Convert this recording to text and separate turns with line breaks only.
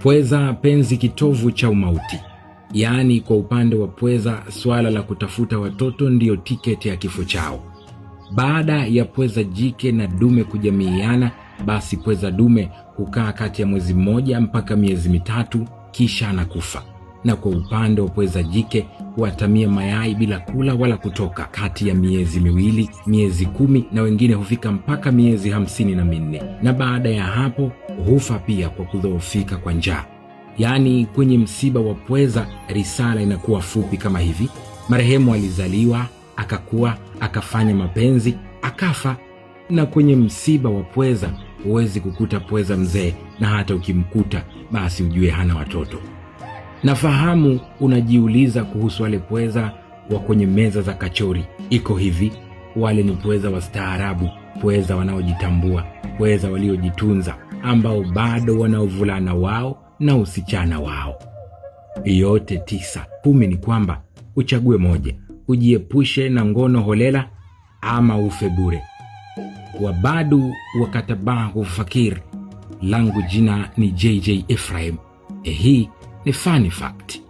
Pweza penzi kitovu cha umauti. Yaani kwa upande wa pweza, swala la kutafuta watoto ndiyo tiketi ya kifo chao. Baada ya pweza jike na dume kujamiiana, basi pweza dume hukaa kati ya mwezi mmoja mpaka miezi mitatu kisha anakufa. Na kwa upande wa pweza jike huatamia mayai bila kula wala kutoka kati ya miezi miwili, miezi 10 na wengine hufika mpaka miezi 54. Na baada ya hapo hufa pia kwa kudhoofika kwa njaa. Yaani kwenye msiba wa pweza risala inakuwa fupi kama hivi: marehemu alizaliwa, akakua, akafanya mapenzi, akafa. Na kwenye msiba wa pweza huwezi kukuta pweza mzee, na hata ukimkuta basi ujue hana watoto. Nafahamu unajiuliza kuhusu wale pweza wa kwenye meza za kachori. Iko hivi: wale ni pweza wastaarabu, pweza wanaojitambua, pweza waliojitunza, ambao bado wana uvulana wao na usichana wao. Yote 9, 10 ni kwamba uchague moja: ujiepushe na ngono holela ama ufe bure. Wabadu wakatabahu fakir. Langu jina ni JJ Ephraim. Hii ni Funny Fact.